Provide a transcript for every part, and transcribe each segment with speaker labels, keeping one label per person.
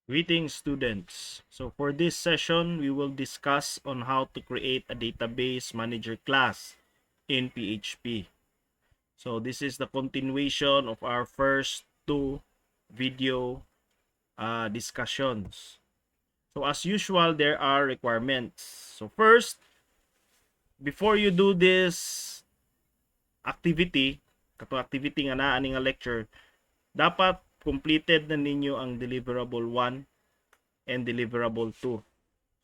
Speaker 1: Greetings students. So for this session, we will discuss on how to create a database manager class in PHP. So this is the continuation of our first two video discussions. So as usual, there are requirements. So first, before you do this activity, kato activity nga naa nga lecture, dapat completed na ninyo ang deliverable 1 and deliverable 2.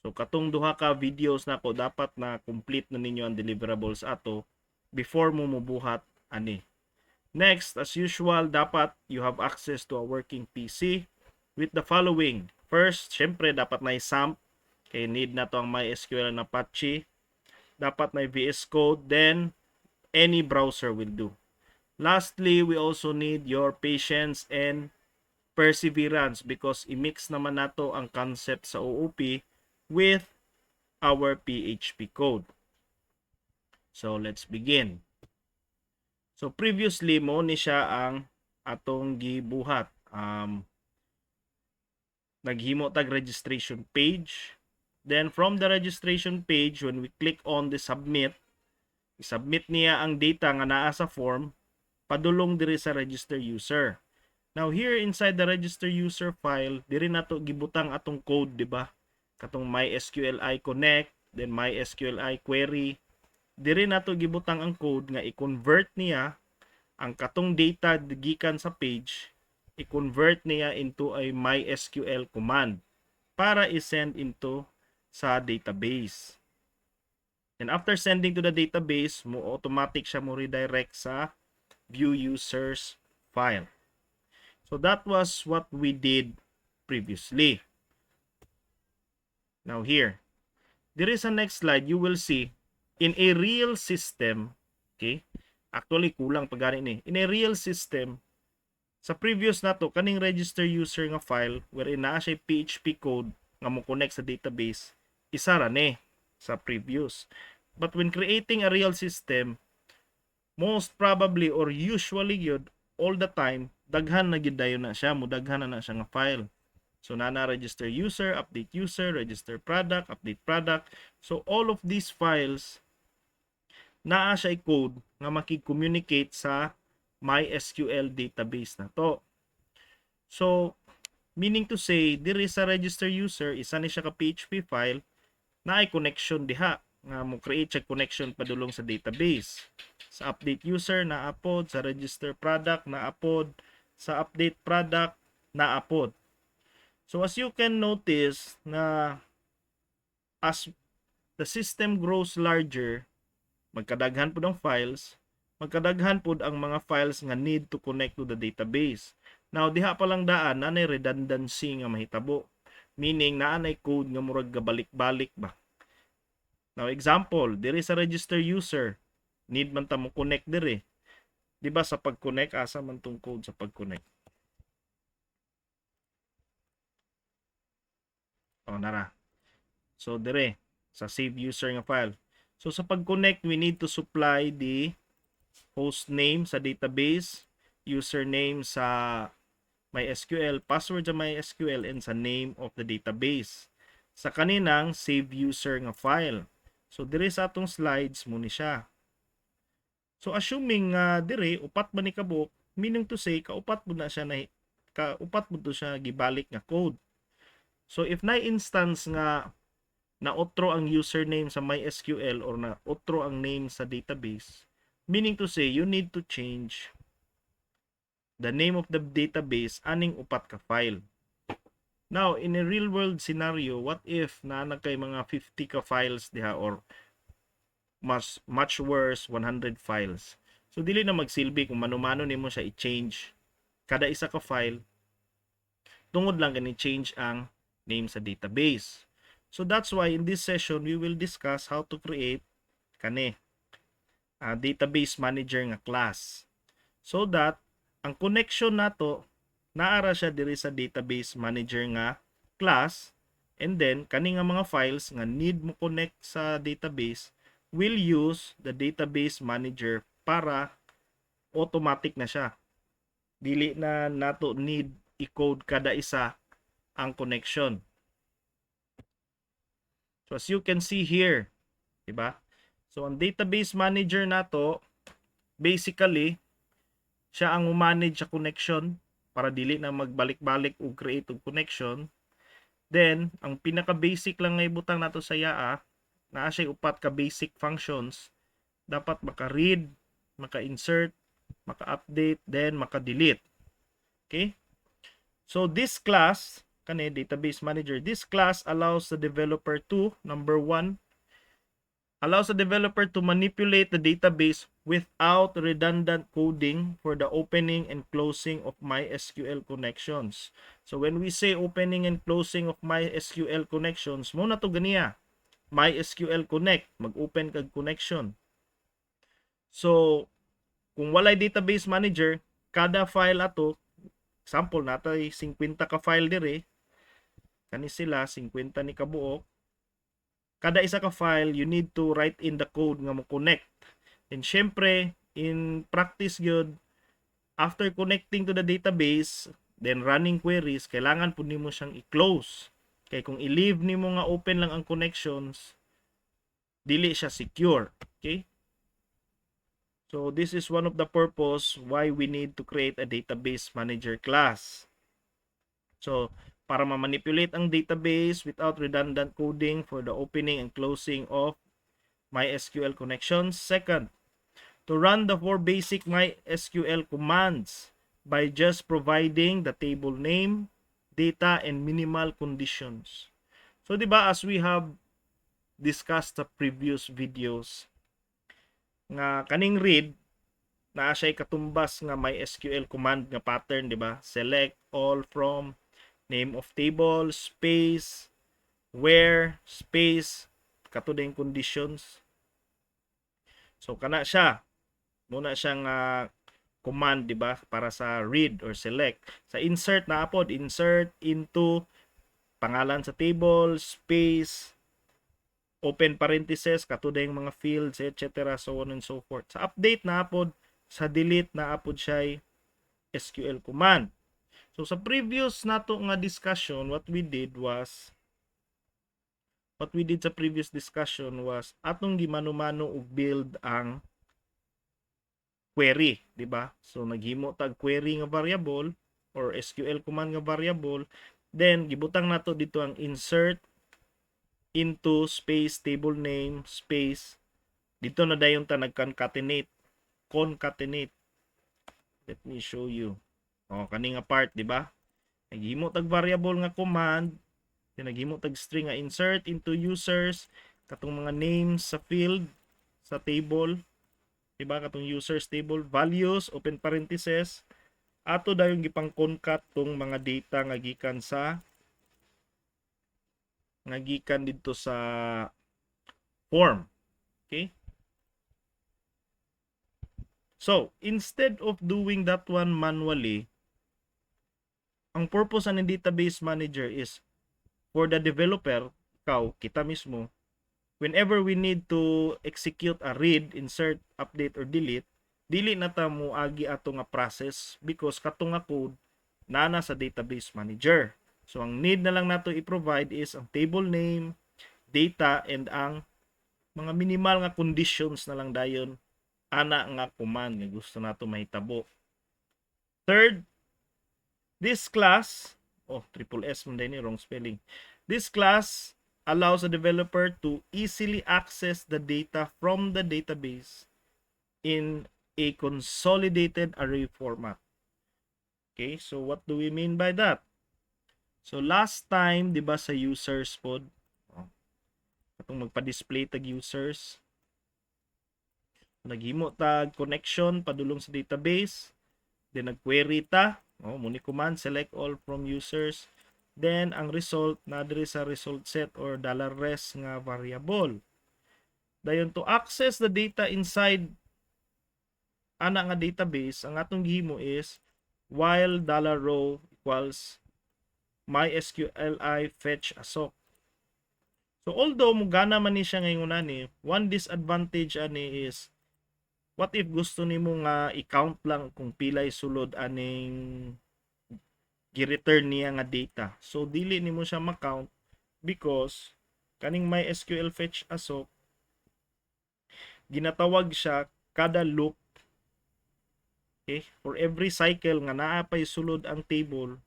Speaker 1: So katong duha ka videos nako dapat na complete na ninyo ang deliverables ato before mo mubuhat ani. Next, as usual, dapat you have access to a working PC with the following. First, syempre dapat na SAMP kay need na to ang MySQL na Apache. Dapat na VS Code, then any browser will do. Lastly, we also need your patience and perseverance because i-mix naman nato ang concept sa OOP with our PHP code. So let's begin. So previously mo ni siya ang atong gibuhat. Naghimo tag registration page. Then from the registration page, when we click on the submit, i-submit niya ang data nga naa sa form padulong diri sa register user. Now here inside the register user file, diri nato gibutang atong code, di ba? Katong MySQLi connect, then MySQLi query. Diri nato gibutang ang code nga i-convert niya ang katong data gikan sa page, i-convert niya into a MySQL command para i-send into sa database. And after sending to the database, mo automatic siya mo redirect sa view users file. So that was what we did previously. Now here, there is a next slide. You will see in a real system, okay? Actually, kulang pag ni. In a real system, sa previous na to, kaning register user nga file, wherein naa siya PHP code nga mo connect sa database, isa ra ni sa previous. But when creating a real system, most probably or usually yun, all the time, daghan na gid dayon na siya, mudaghan na siya nga file. So nana register user, update user, register product, update product. So all of these files naa siya code nga makig-communicate sa MySQL database na to. So meaning to say, diri sa register user, isa ni siya ka PHP file na ay connection diha nga mo create siya connection padulong sa database. Sa update user na upload, sa register product na upload, sa update product na upload. So as you can notice na as the system grows larger, magkadaghan pud ang files, magkadaghan pud ang mga files nga need to connect to the database. Now diha pa lang daan nanay redundancy nga mahitabo, meaning naanay code nga murag gabalik-balik ba. Now example, diri sa register user, need man ta mo connect diri. Di ba sa pag-connect asa man tong code sa pag-connect? Oh, nara. So dire sa save user nga file. So sa pag-connect, we need to supply the host name sa database, username sa MySQL, password sa MySQL, and sa name of the database. Sa kaninang save user nga file. So dire sa atong slides mo ni siya. So assuming dire upat ba ni kabuk, meaning to say kaupat mo na siya na kaupat mo to siya gibalik nga code. So if na instance nga na-outro ang username sa MySQL or na-outro ang name sa database, meaning to say you need to change the name of the database aning upat ka file. Now, in a real world scenario, what if na kay mga 50 ka files diha or much worse 100 files. So dili na magsilbi kung mano-mano nimo siya i-change kada isa ka file. Tungod lang gani change ang name sa database. So that's why in this session we will discuss how to create kani a database manager nga class. So that ang connection nato naara siya diri sa database manager nga class, and then kani nga mga files nga need mo connect sa database will use the database manager para automatic na siya. Dili na nato need i-code kada isa ang connection. So as you can see here, diba? So ang database manager nato, basically, siya ang manage sa connection para dili na magbalik-balik o create og connection. Then, ang pinaka-basic lang nga ibutang nato sa yaa, naa siya upat ka basic functions. Dapat maka-read, maka-insert, maka-update, then maka-delete. Okay? So this class, kani database manager, this class allows the developer to, number 1, allows the developer to manipulate the database without redundant coding for the opening and closing of MySQL connections. So when we say opening and closing of MySQL connections, mo na to ganiya. MySQL Connect, mag-open kag connection. So kung walay database manager, kada file ato, example natay 50 ka file dire, kani sila 50 ni kabuok. Kada isa ka file, you need to write in the code nga mo connect. And syempre, in practice gyud, after connecting to the database, then running queries, kailangan po nimo siyang i-close. Kaya kung i-leave nimo nga open lang ang connections, dili siya secure. Okay? So this is one of the purpose why we need to create a database manager class. So para ma-manipulate ang database without redundant coding for the opening and closing of MySQL connections. Second, to run the 4 basic MySQL commands by just providing the table name, data, and minimal conditions. So, di ba, as we have discussed the previous videos, nga kaning read, naa siya katumbas nga MySQL command nga pattern, di ba? Select all from, name of table, space, where, space, katuding conditions. So kana siya, muna siyang command, di ba, para sa read or select. Sa insert na apod, insert into pangalan sa table, space, open parentheses, katuding mga fields, etc. so on and so forth. Sa update na apod, sa delete na apod siya SQL command. So sa previous nato nga discussion, what we did sa previous discussion was atong gimano-mano og build ang query, di ba? So naghimo tag query nga variable or SQL command nga variable, then gibutang nato dito ang insert into space table name space. Dito na dayon ta nag-concatenate. Let me show you. Kani nga part, di ba? Naghimo tag variable nga command, naghimo tag string nga insert into users, katong mga names sa field sa table, di ba? Katong users table, values, open parentheses, ato dayon gipang concat tong mga data nga gikan dito sa form. Okay? So, instead of doing that one manually, ang purpose ng database manager is for the developer, kita mismo, whenever we need to execute a read, insert, update, or delete, dili na ta mo agi ato nga process because kato nga code nana sa database manager. So ang need na lang nato i-provide is ang table name, data, and ang mga minimal nga conditions na lang dayon ana nga command nga gusto nato mahitabo. Third, this class, triple S man din, wrong spelling. This class allows a developer to easily access the data from the database in a consolidated array format. Okay, so what do we mean by that? So last time, di ba sa users pod, katong magpa-display tag users, naghimo tag connection padulong sa database, then nag-query ta, muni command select all from users, then ang result na diri sa result set or $res nga variable. Dayon to access the data inside ana nga database, ang atong gihimo is while $row equals MySQLi fetch asok. So although mugana man ni siya ngayon ani, one disadvantage ani is what if gusto nimo nga i-count lang kung pilay sulod aning gi-return niya nga data. So dili nimo siya ma-count because kaning MySQL fetch ASOC ginatawag siya kada loop. Okay? For every cycle nga naa pay sulod ang table,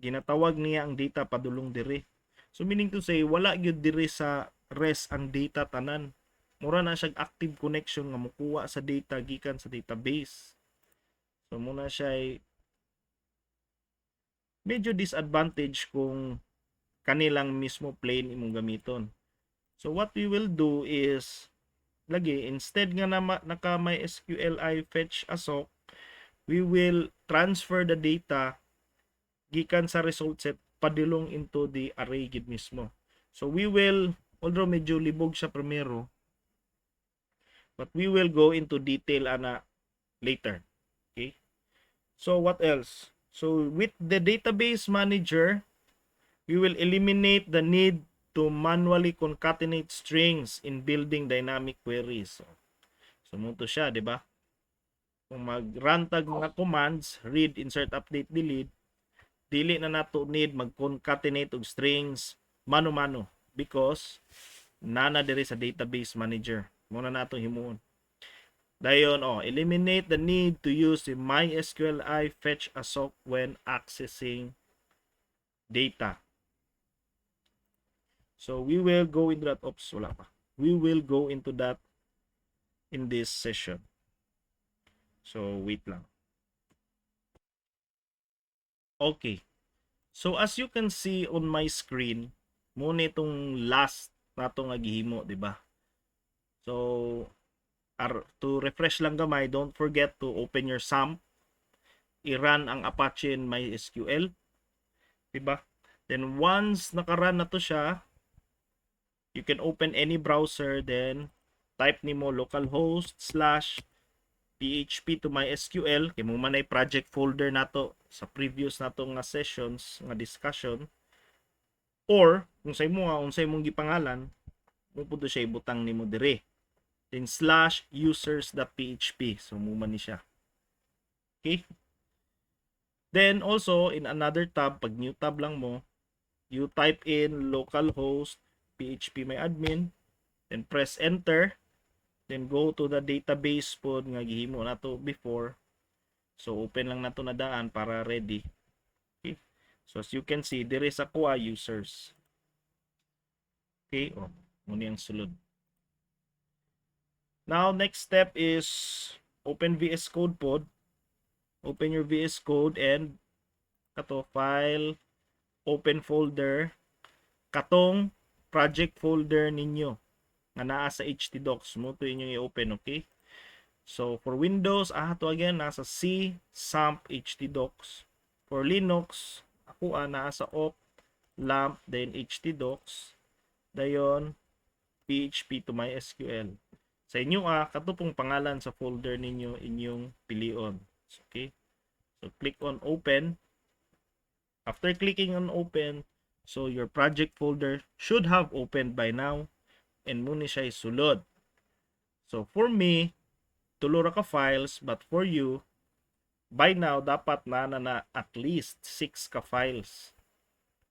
Speaker 1: ginatawag niya ang data padulong diri. So meaning to say wala gyud diri sa rest ang data tanan. Mura na siya active connection nga mokuha sa data gikan sa database. So muna siya medyo disadvantage kung kanilang mismo plane imong gamiton. So what we will do is lagi instead nga na naka MySQLi fetch ASOC, we will transfer the data gikan sa result set padulong into the array gid mismo. So we will, although medyo libog siya primero, but we will go into detail ana later. Okay? So what else? So with the database manager, we will eliminate the need to manually concatenate strings in building dynamic queries. So muto siya, di ba? Kung mag-run tag mga commands, read, insert, update, delete, dili na nato need mag-concatenate og strings mano-mano because nana diri sa database manager. Muna nato himuon. Dayon, eliminate the need to use the MySQLi fetch ASOC when accessing data. So we will go into that. Wala pa. We will go into that in this session. So wait lang. Okay. So as you can see on my screen, muna itong last nato nga gihimo, di ba? So to refresh lang gamay, don't forget to open your SAMP, i-run ang Apache in MySQL, diba? Then once naka-run na to siya, you can open any browser, then type nimo localhost / php to MySQL, kay mo man ay project folder nato sa previous nato nga sessions nga discussion, or kung sa imo nga unsay mong gipangalan, mo pud siya ibutang nimo dire. Then /users.php. So, muma ni siya. Okay? Then, also, in another tab, pag new tab lang mo, you type in localhost phpMyAdmin, then press enter, then go to the database pod nga gihimo nato before. So, open lang nato na daan para ready. Okay? So, as you can see, there is a kuha users. Okay? Muna yung sulod. Now, next step is open VS Code pod. Open your VS Code and kato file, open folder, katong project folder ninyo nga naa sa htdocs mo to inyong i-open, okay? So, for Windows, to again, nasa C, SAMP, htdocs. For Linux, ako nasa op, lamp, then htdocs. Dayon, PHP to MySQL. Sa inyo katupong pangalan sa folder ninyo inyong pilion. Okay? So click on open. After clicking on open, so your project folder should have opened by now and muna siya sulod. So for me, tulo ra ka files, but for you, by now dapat na at least 6 ka files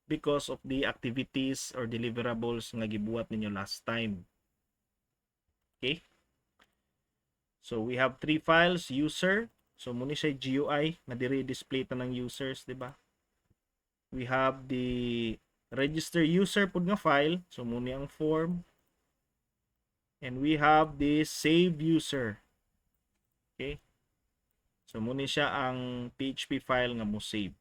Speaker 1: because of the activities or deliverables nga gibuhat ninyo last time. Okay? So we have 3 files, user. So muna siya GUI na diri display ta ng users, di ba? We have the register user pud nga file. So muna ang form. And we have the save user. Okay? So muna siya ang PHP file nga mo save.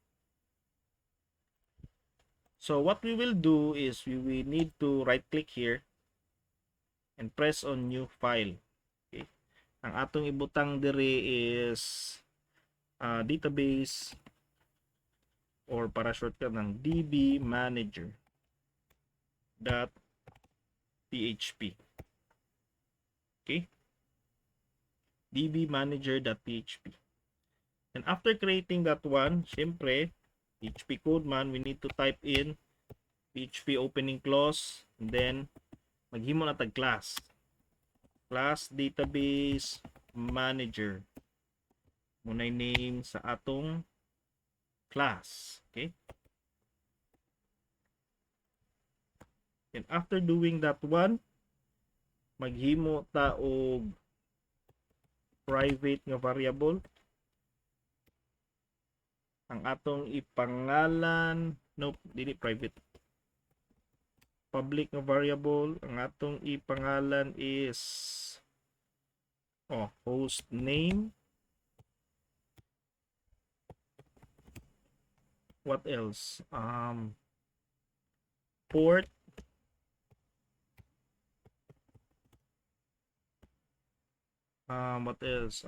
Speaker 1: So what we will do is we will need to right click here and press on new file. Okay? Ang atong ibutang dire is database or para shortcut ng dbmanager.php. Okay? dbmanager.php. And after creating that one, syempre, PHP code man, we need to type in PHP opening clause, and then maghimo na tag class database manager. Munay name sa atong class. Okay? And after doing that one, maghimo ta og private nga variable. Ang atong ipangalan, nope, dili private. Public nga variable, ang atong ipangalan is host name. What else? Port. What else?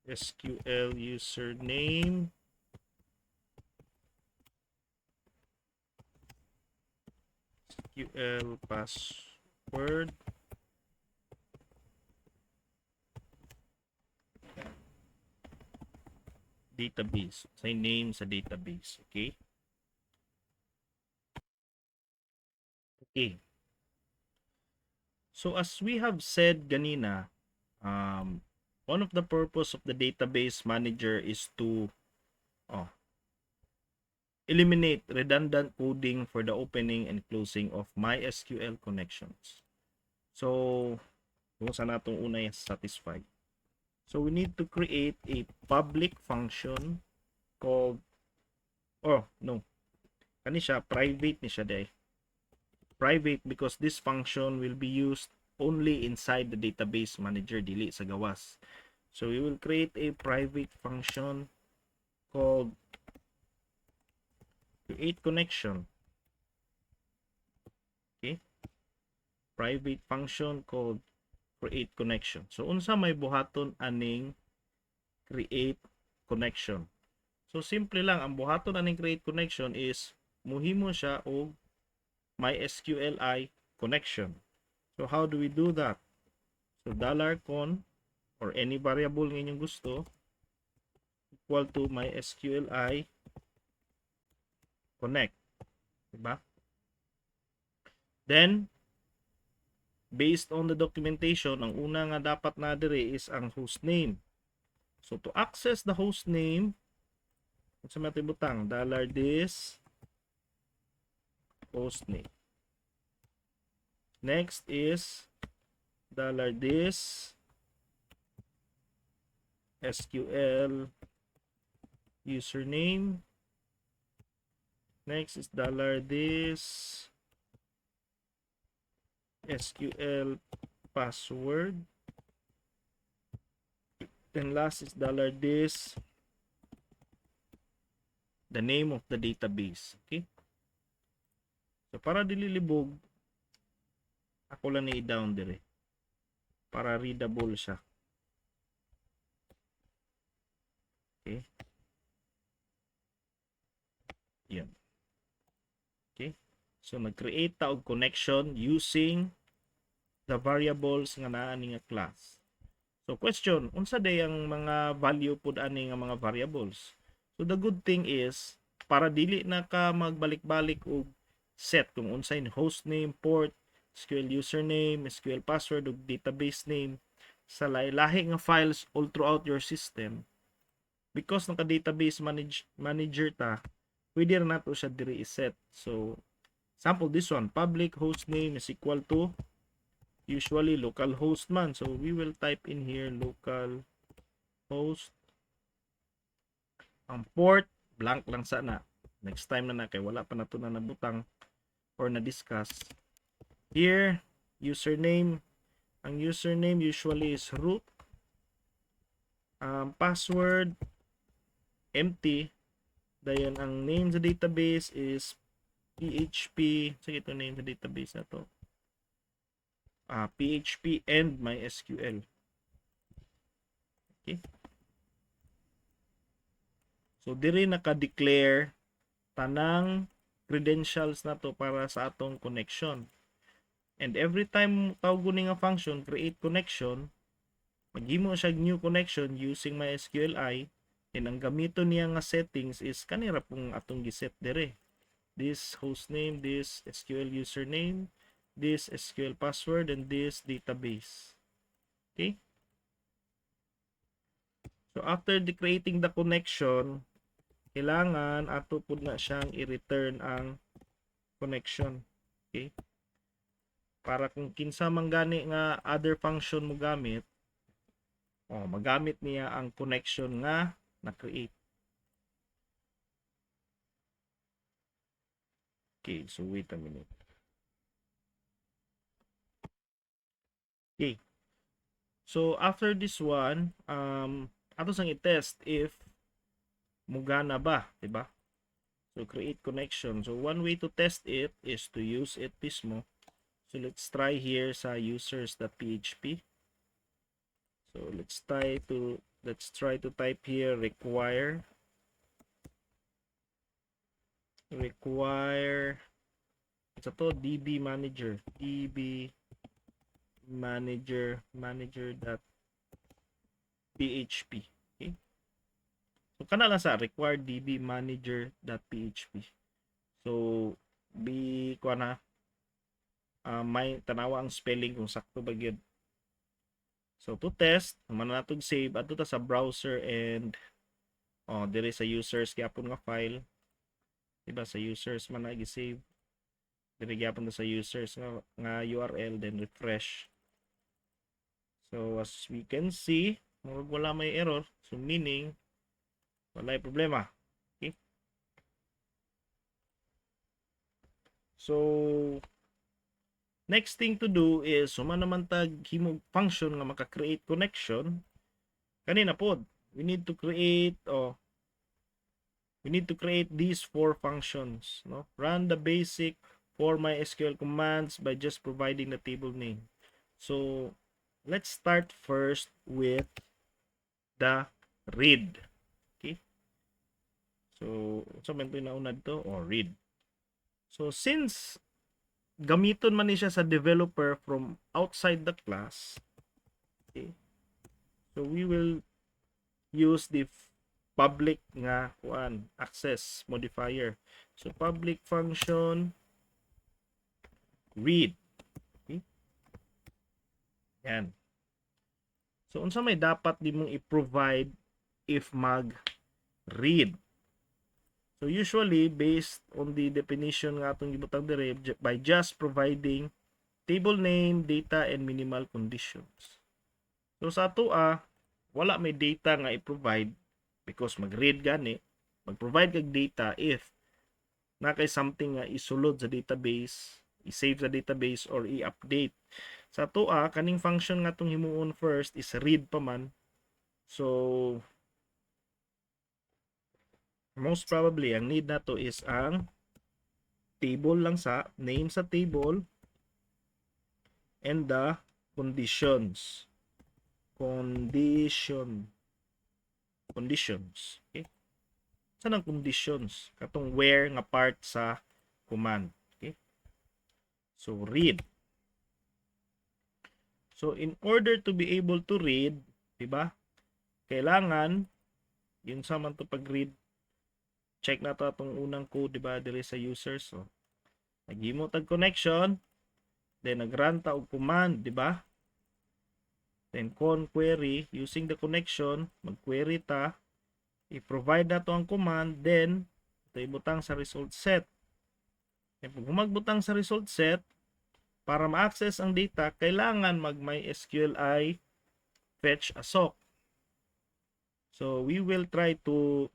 Speaker 1: SQL username. SQL password. Database. Say name sa database. Okay? Okay. So as we have said ganina, one of the purpose of the database manager is to eliminate redundant coding for the opening and closing of MySQL connections. So, kung saan natong una yung satisfied. So, we need to create a public function called, kani siya, private ni siya day. Private because this function will be used only inside the database manager, dili sa gawas. So, we will create a private function called create connection. Okay? Private function called create connection. So, unsa may buhaton aning create connection. So, simple lang. Ang buhaton aning create connection is muhimo siya og MySQLi connection. So, how do we do that? So, $con or any variable nga inyong gusto equal to MySQLi connect. Diba? Then, based on the documentation, ang una nga dapat na dire is ang host name. So, to access the host name, sa matibutang, $this host name. Next is $this SQL username. Next is $this SQL password. Then last is $this the name of the database. Okay? So para dililibog, ako lang i-down dire para readable siya. Okay? Yan. Okay? So nag-create ta og connection using the variables nga naa ni nga class. So question, unsa day ang mga value pud ani nga mga variables? So the good thing is para dili na ka magbalik-balik og set kung unsay host name, port, SQL username, SQL password ug database name sa lahi nga files all throughout your system. Because naka database manager ta, pwede na nato siya diri i-set. So sample this one, public host name is equal to usually localhost man. So we will type in here localhost. Ang port blank lang sana. Next time na kay wala pa nato na nabutang or na discuss. Here username, ang username usually is root. Password empty. Dayon ang name sa database is PHP. Sige, ito name sa database na to. PHP and MySQL. Okay. So, diri naka-declare tanang credentials na to para sa atong connection. And every time tawgon nga function, create connection, maghimo siya new connection using MySQLi, and ang gamiton niya nga settings is kanira pong atong giset dire. This host name, this SQL username, this SQL password, and this database. Okay? So after creating the connection, kailangan ato pud na siyang i-return ang connection. Okay? Para kung kinsa man gani nga other function mo gamit, magamit niya ang connection nga na-create. Okay, so wait a minute. Okay. So after this one, ato sang i-test if mugana ba, diba? So create connection. So one way to test it is to use it mismo. So let's try here sa users.php. So let's try to type here require ito to db manager manager.php. Okay? So kana lang sa require db manager.php. So may tanawa ang spelling kung sakto ba gyud. So to test, man natog save adto ta sa browser and dire sa users gyapon nga file. Diba sa users man na gi-save. Dire gyapon sa users nga URL, then refresh. So as we can see, wala may error. So meaning wala problema. Okay? So next thing to do is suma naman tag himog function nga maka-create connection. Kanina pod, we need to create these 4 functions, no? Run the basic for MySQL commands by just providing the table name. So let's start first with the read. Okay? So man ito nauna dito read. So since gamiton man ni siya sa developer from outside the class, okay? So we will use the public nga access modifier. So public function read. Okay? Yan. So unsa may dapat nimong i-provide if mag read. So usually based on the definition nga atong gibutang dire by just providing table name, data and minimal conditions. So sa ato wala may data nga i-provide because mag-read gani, mag-provide kag data if na kay something nga isulod sa database, i-save sa database or i-update. Sa ato kaning function nga tong himuon first is read pa man. So most probably ang need nato is ang table lang sa name sa table and the conditions. Okay? Saan ang conditions? Katong where nga part sa command. Okay? So read. So in order to be able to read, diba? Kailangan yun sa man to pag-read. Check na to atong unang code, diba? Dire sa users. So naghimo tag connection, then nagrun ta og command, diba? Then query using the connection, mag-query ta, i-provide na to ang command, then ito ibutang sa result set. Kung magbutang sa result set, para ma-access ang data, kailangan mag-MySQLi fetch a sock. So we will try to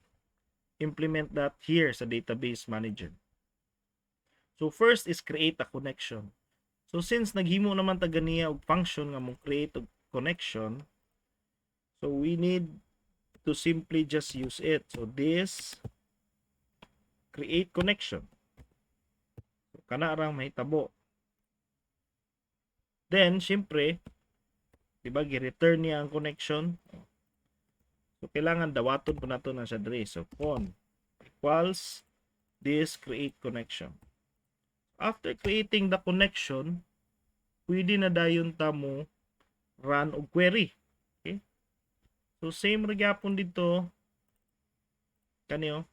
Speaker 1: implement that here sa database manager. So first is create a connection. So since naghimo naman ta ganiya og function nga mo create og connection, so we need to simply just use it. So this create connection. So kana ra mahitabo. Then syempre, diba gi-return niya ang connection. So kailangan dawaton po nato na siya dire. So con equals this create connection. After creating the connection, pwede na dayon ta mo run og query. Okay? So same ra gyapon dito kaniyo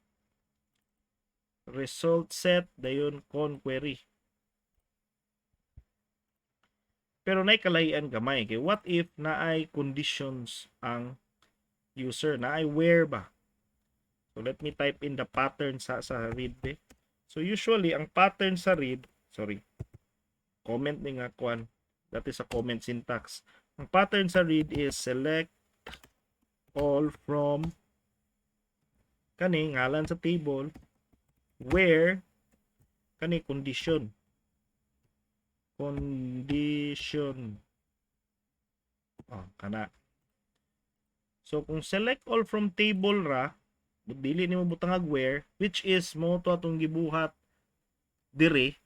Speaker 1: result set dayon con query. Pero nay kalahian gamay kay what if naay conditions ang user, naay where ba? So let me type in the pattern sa read be. So usually ang pattern sa read, sorry, comment ni nga kwan, that is a comment syntax. Ang pattern sa read is select all from kani ngalan sa table where kani condition kana. So kung select all from table ra, dili nimo butang where, which is mo to atong gibuhat dire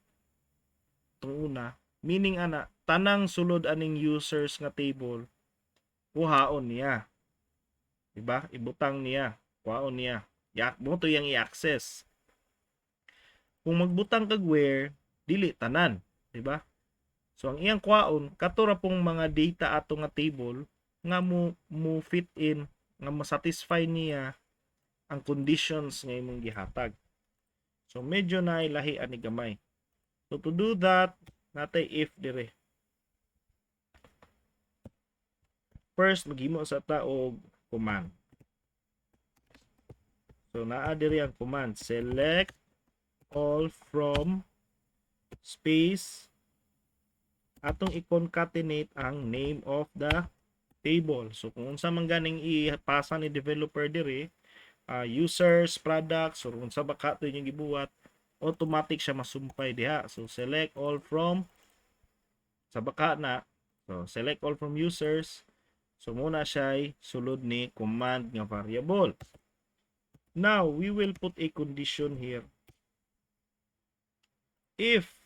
Speaker 1: tong una, meaning ana tanang sulod aning users nga table kuhaon niya, diba, ibutang niya, kuhaon niya, mo to yang i-access. Kung magbutang kag where, dili tanan, diba? So ang iyang kuhaon kato ra pong mga data ato nga table nga mo fit in, nga ma-satisfy niya ang conditions nga imong gihatag. So medyo na ilahi ani gamay. So to do that, natay if dire. First maghimo sa ta og command. So naa diri ang command, select all from space, atong i-concatenate ang name of the table. So kung unsa man ganing ipasa ni developer diri, users, products, or unsa ba kato yung gibuhat, automatic siya masumpay diha. So select all from sa baka na. So select all from users. So muna siya sulod ni command nga variable. Now we will put a condition here. If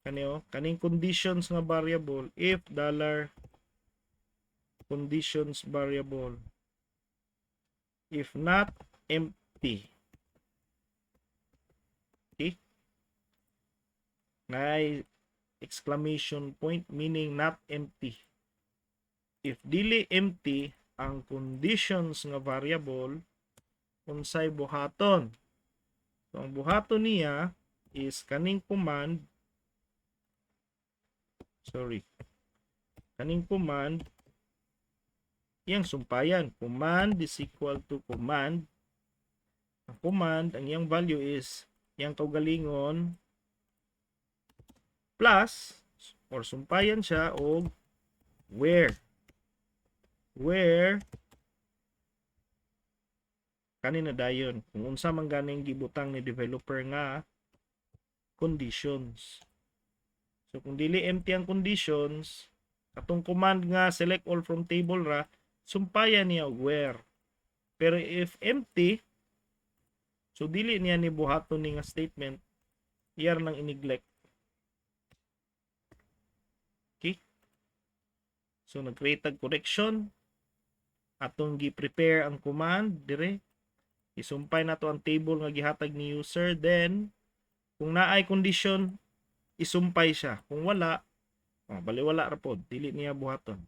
Speaker 1: kaning conditions nga variable, if $conditions variable, if not empty, okay, na exclamation point meaning not empty. If dili empty ang conditions nga variable, unsay buhaton? So ang buhaton niya is kaning command, iyang sumpayan, command is equal to command. Ang command, ang iyang value is iyang kaugalingon plus, or sumpayan siya og where kanina dayon kung unsa man ganing gibutang ni developer nga conditions. So kung dili empty ang conditions, atong command nga select all from table ra, sumpayan niya og where. Pero if empty, so dili niya ni buhaton ni nga statement, iyar nang i-neglect. Okay? So nag-create tag correction, atong gi-prepare ang command dire, isumpay nato ang table nga gihatag ni user, then kung naay condition isumpay siya, kung wala baliwala ra pod, dili niya buhaton.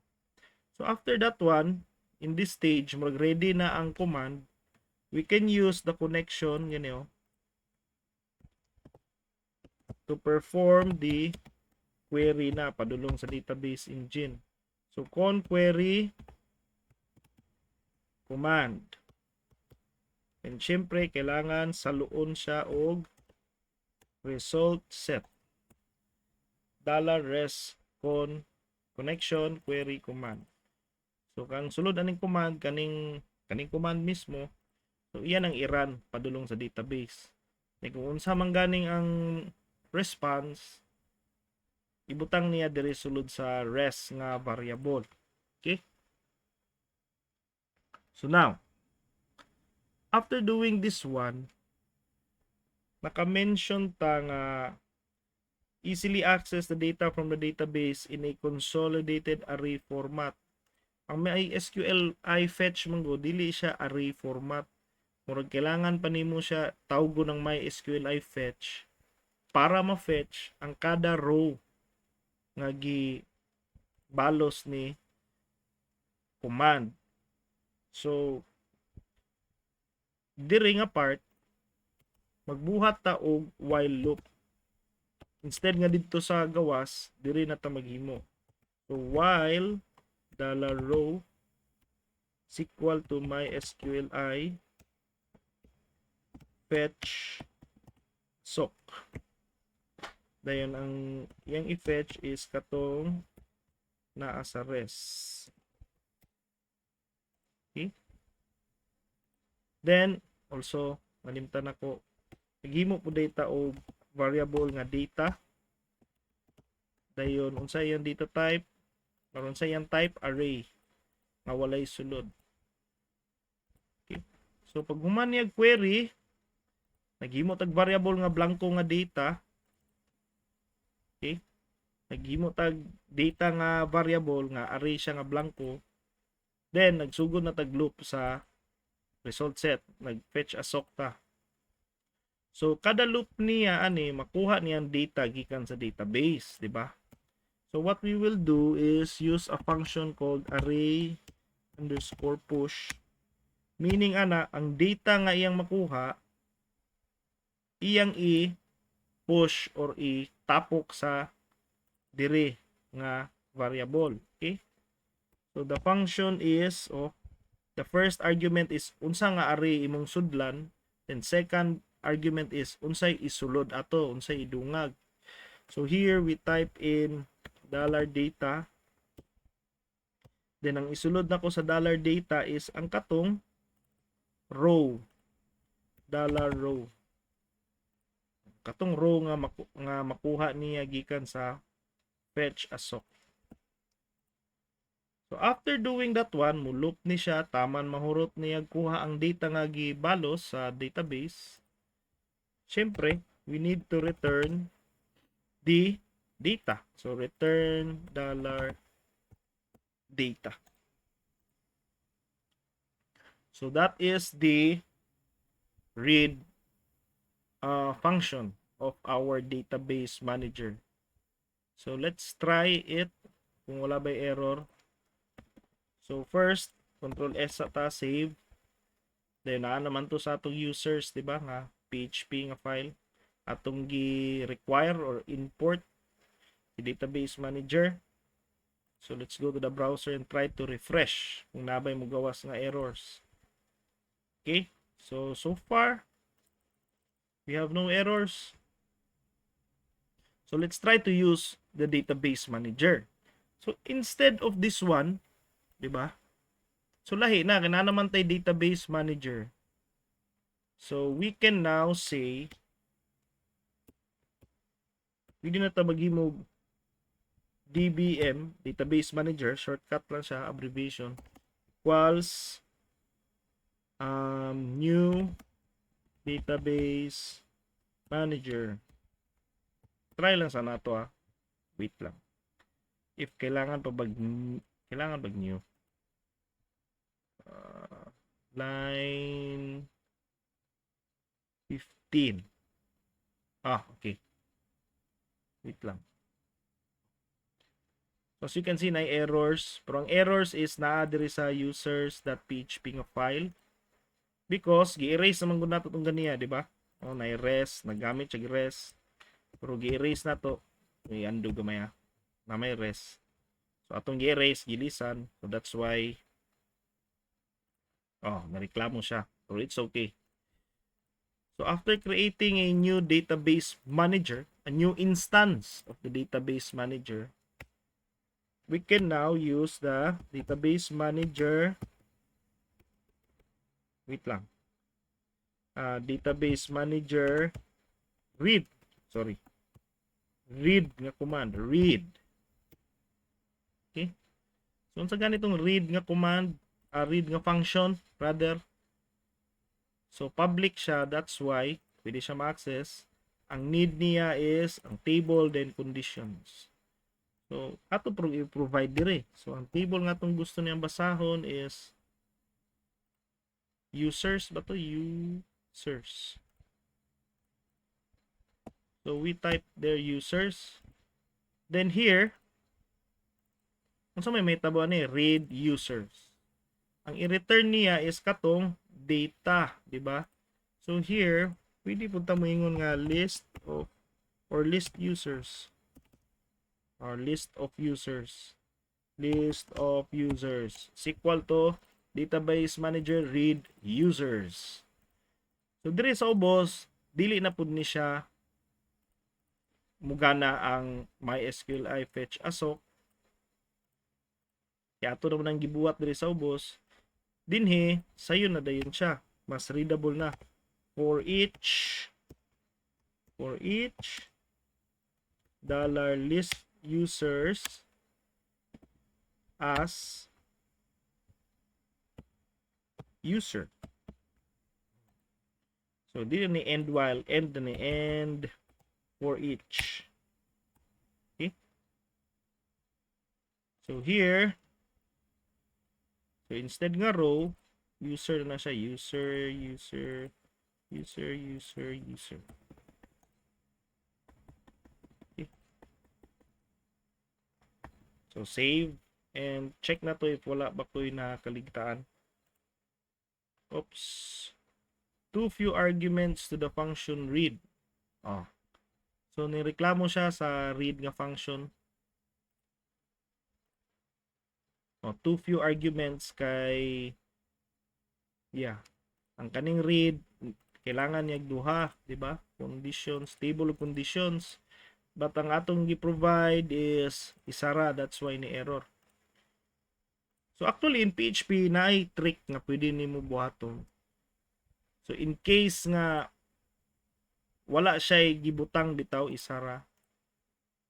Speaker 1: So after that one, in this stage mag-ready na ang command, we can use the connection to perform the query na padulong sa database engine. So con query command. And syempre kailangan saluon siya og result set. $res con connection query command. So kang sulod aning command kaning command mismo, so iyan ang i-run padulong sa database. Kung unsa man ganing ang response, ibutang niya diri sulod sa res nga variable. Okay? So now, after doing this one, naka-mention ta nga easily access the data from the database in a consolidated array format. Ang may SQL fetch manggo dili siya array format. Murag kailangan pa nimo siya tawgo ng MySQL fetch para ma-fetch ang kada row nga balos ni command. So diri nga part magbuhat ta og while loop. Instead nga dito sa gawas, diri na ta maghimo. So while $row is equal to MySQLi fetch sock. Dayon ang yang i-fetch is katong naa sa res. Okay? Then also malimtan ako naghimo po data o variable nga data. Dayon unsay yang data type karon sa yang type array nga walay sulod. Okay. So pag human niya query naghimo tag variable nga blanco nga data. Okay? Naghimo tag data nga variable nga array siya nga blanco. Then nagsugod na tag loop sa result set, nag-fetch a sock ta. So kada loop niya ani makuha niya ang data gikan sa database, di ba? So what we will do is use a function called array underscore push. Meaning ana ang data nga iyang makuha iyang i-push or i-tapok sa dire nga variable. Okay? So the function is the first argument is unsa nga array imong sudlan, then second argument is unsay isulod ato, unsay idungag. So here we type in $data. Then ang isulod nako sa $data is ang katong row. $row. Katong row nga makuha niya gikan sa fetch a sock. So after doing that one, mo loop ni siya taman mahurot niya kuha ang data nga gibalos sa database. Syempre, we need to return the data. So return $data. So that is the read function of our database manager. So let's try it kung wala ba error. So first, control S ta save. Then naa naman to sa atong users, di ba, nga PHP nga file atong gi-require or import the database manager. So let's go to the browser and try to refresh kung nabay mo gawas nga errors. Okay? So far we have no errors. So let's try to use the database manager. So instead of this one, di ba? So lahi na kana naman tay database manager. So we can now say pwede na ta maghimo DBM, database manager, shortcut lang siya, abbreviation, equals new database manager. Try lang sana to wait lang. If kailangan bag new. Line 15. Okay. Wait lang. So as you can see, na errors. Pero ang errors is naa diri sa users.php nga file. Because gi-erase naman gud nato tong ganiya, di ba? Na-erase, nagamit siya gi-erase. Pero gi-erase na to. May undo gamay na may res. So atong gi-erase, gilisan. So that's why nareklamo siya. So it's okay. So after creating a new database manager, a new instance of the database manager, we can now use the database manager. Wait lang. Database manager read. Sorry. Read nga command. Read. Okay. So sa ganitong read nga command, read nga function, rather. So public siya, that's why pwede siya ma-access. Ang need niya is ang table then conditions. So ato i-provide dire. So ang table nga tong gusto niyang basahon is users ba to? Users. So we type their users. Then here, kung sa may tabo ni read users. Ang i-return niya is katong data, di ba? So here, pwede punta mo ingon nga list of or list users. Or list of users. List of users is equal to database manager read users. So diri sa ubos dili na pud ni siya mugana ang MySQLi fetch asok. Kaya ato naman ang gibuhat diri sa ubos. Dinhi sayo na dayon siya. Mas readable na. For each $list users as user. So dito ni end while, end ni end for each. Okay? So here, so instead nga row, user na siya, user. Okay. So save and check na to if wala ba ko'y nakaligtaan. Oops. Too few arguments to the function read. Oh. So nireklamo siya sa read nga function. Oh, too few arguments kay ang kaning read kailangan niya duha, di ba? Conditions, table of conditions. But ang atong gi-provide is isara, that's why ni error. So actually in PHP naay trick nga pwede nimo buhaton. So in case nga wala siya gibutang bitaw isara,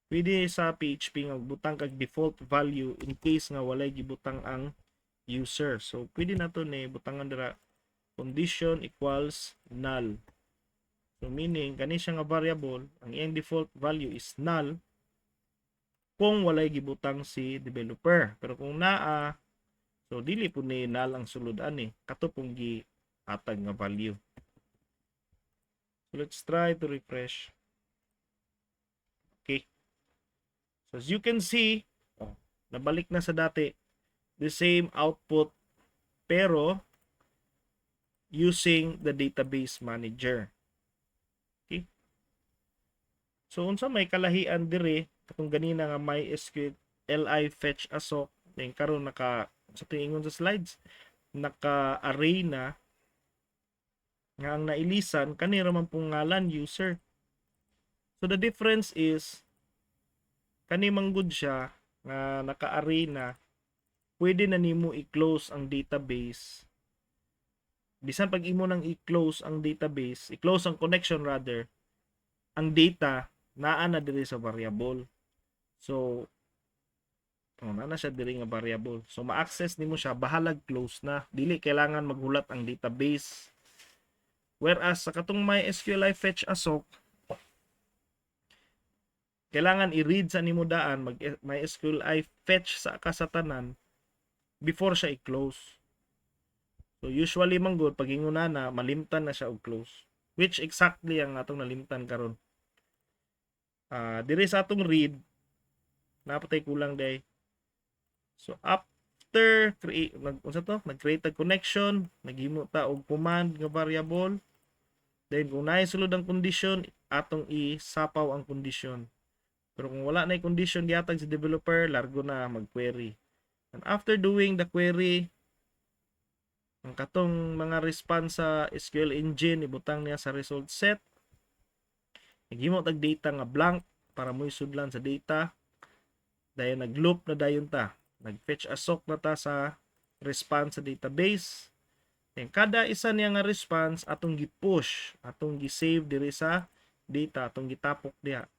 Speaker 1: pwede sa PHP nga butang kag default value in case nga walay gibutang ang user. So pwede nato ni butangan dira condition equals null. So meaning kani siya nga variable, ang iyang default value is null kung walay gibutang si developer. Pero kung naa, so dili po ni null ang sulod ani, kato pong gihatag nga value. So let's try to refresh. Okay. So as you can see, nabalik na sa dati, the same output pero using the database manager. Okay? So unsa may kalahian dire katong ganina nga MySQLi fetch asok, then karon naka sa tingon sa slides, naka-array na nga ang nailisan kani ra man pong ngalan user. So the difference is kani manggod siya nga naka-array na, pwede na nimo i-close ang database. Bisan pag imo nang i-close ang database, i-close ang connection rather, ang data naa na diri sa variable. So naa na siya diri nga variable. So ma-access nimo siya bahalag close na, dili kailangan maghulat ang database. Whereas sa katong MySQLi fetch asok, kailangan i-read sa nimo daan mag MySQLi fetch sa kasatanan before siya i-close. So usually manggod pag inguna na malimtan na siya og close, which exactly ang atong nalimtan karon. Diri sa atong read napatay kulang day. So after nag-create ang connection, naghimo ta og command nga variable. Then kung naay sulod ang condition, atong isapaw ang condition. Pero kung wala na yung condition gihatag si developer, largo na mag-query. And after doing the query, ang katong mga response sa SQL engine, ibutang niya sa result set. Naghimo tag data nga blank para mo isudlan sa data. Dayon nag-loop na dayon ta. Nag-fetch asok na ta sa response sa database. Then kada isa niya nga response atong gi-push, atong gi-save diri sa data, atong gitapok diha.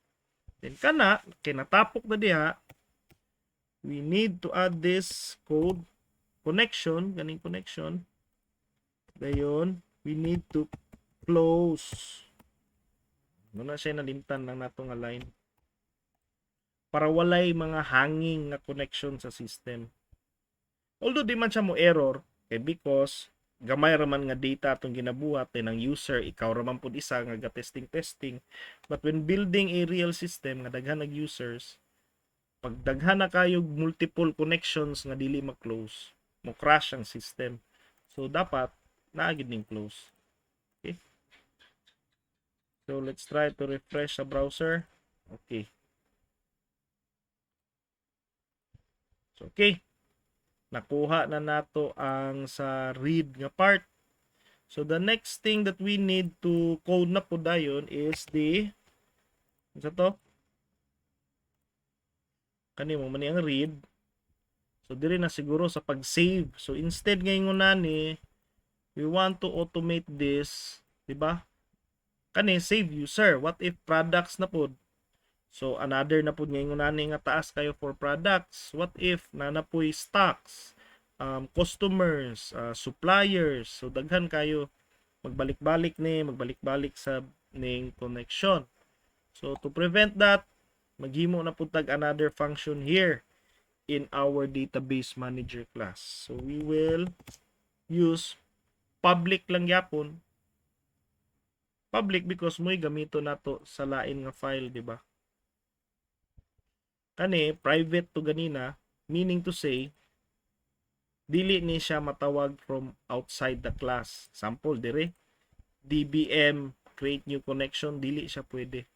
Speaker 1: Then kana kay natapok na diha, we need to add this code connection, ganing connection. Dayon, we need to close. Muna siya nalimtan lang nato nga line. Para walay mga hanging nga connection sa system. Although di man siya mo error, kay because gamay raman nga data atong ginabuhat ng user, ikaw raman pud isa nga ga-testing. But when building a real system nga daghan nag users, pag daghan na kayo multiple connections nga dili ma-close, mo crash ang system. So dapat naa gid ning close. Okay? So let's try to refresh sa browser. Okay. So okay. Nakuha na nato ang sa read nga part. So the next thing that we need to code na po dayon is the sa to kanimo man ang read. So diri na siguro sa pag-save. So instead ngayon nani we want to automate this, di ba? Kani save user. What if products na pod? So another na pod ngayon nani nga taas kayo for products. What if nanapoy stocks, customers, suppliers. So daghan kayo magbalik-balik sa ning connection. So to prevent that, maghimo na pud tag another function here in our database manager class. So we will use public lang yapon. Public because mo'y gamito nato sa lain nga file, di ba? Kani private to ganina, meaning to say dili ni siya matawag from outside the class. Sample dire dbm create new connection, dili siya pwede.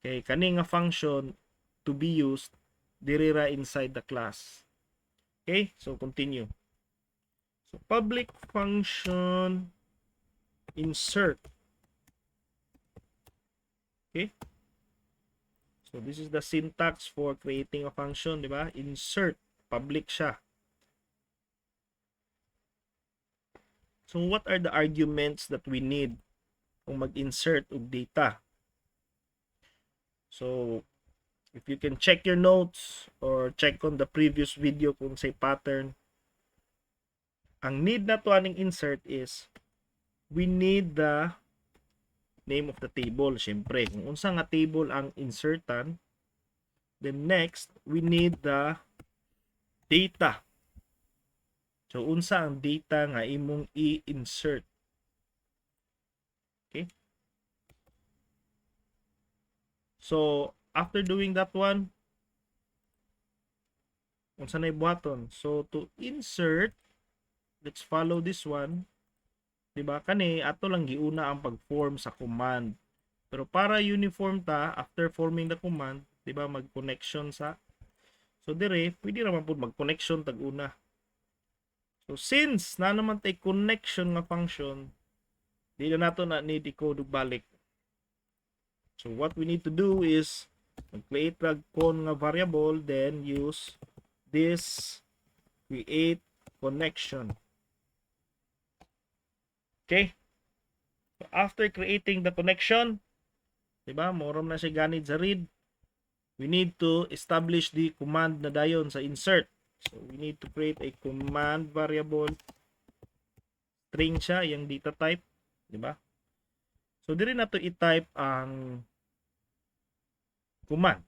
Speaker 1: Kay kani nga function to be used diri ra inside the class. Okay? So continue. So public function insert. Okay? So this is the syntax for creating a function, di ba? Insert, public siya. So what are the arguments that we need kung mag-insert og data? So if you can check your notes or check on the previous video kung say pattern, ang need na to aning insert is we need the name of the table. Siyempre, kung unsa nga table ang insertan, then next, we need the data. So, unsa ang data nga imong i-insert. Okay? So, after doing that one, unsa na ibuhaton? So, to insert, let's follow this one. Diba? Kani, ato lang giuna ang pag-form sa command. Pero para uniform ta, after forming the command, diba, mag-connection sa. So, dire, pwede naman po mag-connection tag-una. So, since na naman tay connection nga function, di na nato na need i-code balik. So, what we need to do is mag-create con nga variable, then use this create connection. Okay? So after creating the connection, diba, moram na siya ganit sa read, we need to establish the command na dayon sa insert. So we need to create a command variable, string siya, yung data type, diba? So diri na to i-type ang command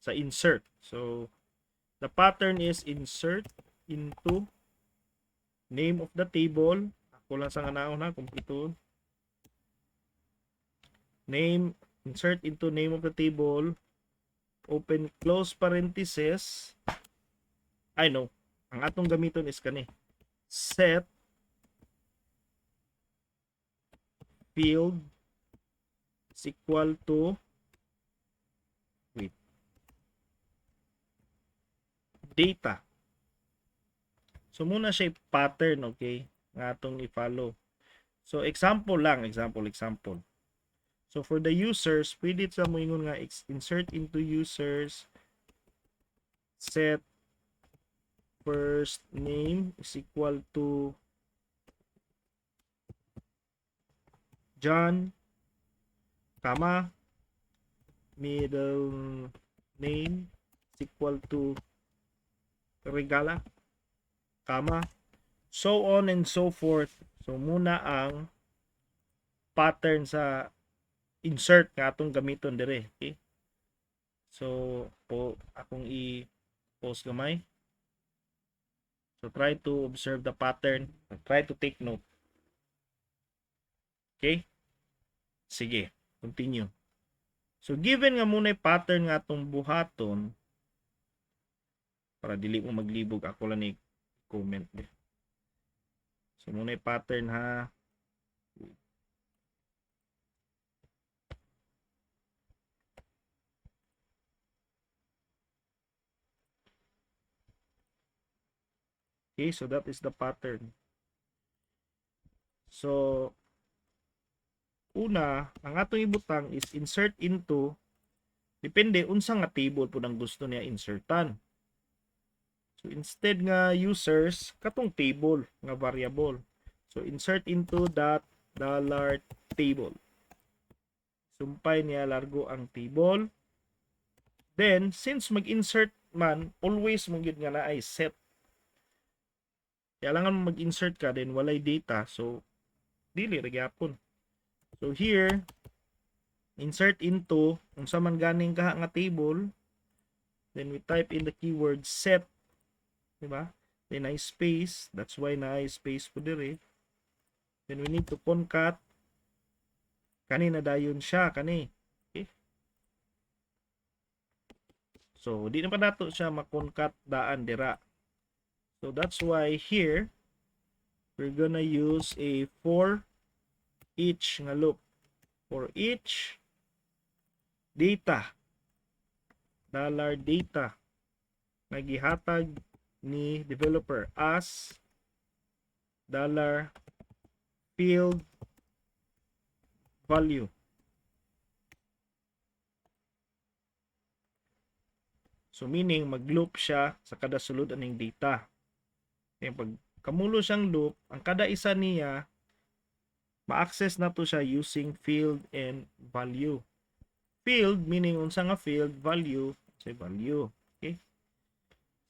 Speaker 1: sa insert. So the pattern is insert into name of the table. Ako lang sa nganaon ha, kumpleto. Name, insert into name of the table, open close parenthesis. I know, ang atong gamiton is kani. Set field is equal to data. So muna siya pattern, okay, nga atong i-follow. So example lang, example. So for the users, pwede sa mo ingon nga insert into users, set first name is equal to John, comma, middle name is equal to Regala, comma, so on and so forth. So muna ang pattern sa insert nga atong gamiton dire. Okay? So po akong i-post gamay. So try to observe the pattern, try to take note. Okay? Sige, continue. So given nga muna pattern nga atong buhaton, para dili mo maglibog, ako lang ni comment de. So muna pattern ha. Okay, so that is the pattern. So una, ang atong ibutang is insert into, depende unsa nga table po nang gusto niya insertan. So instead nga users, katong table nga variable. So insert into that dollar table. Sumpay niya largo ang table. Then since mag-insert man, always mong yun nga na ay set. Kailangan mag-insert ka then walay data. So dili ra gyapon. So here insert into unsa man ganing kaha nga table. Then we type in the keyword set. Diba? Then I space, that's why na I space po dire. Then we need to concat. Kani na dayon siya, kani. Okay? So, di na pa nato siya makoncat daan dira. So, that's why here, we're gonna use a for each nga loop. For each data, dollar data, na gihatag ni developer as dollar field value. So meaning mag-loop siya sa kada sulod aning data. Kaya pag kamulo siyang loop, ang kada isa niya ma-access na to siya using field and value. Field meaning unsa nga field, value, say value. Okay?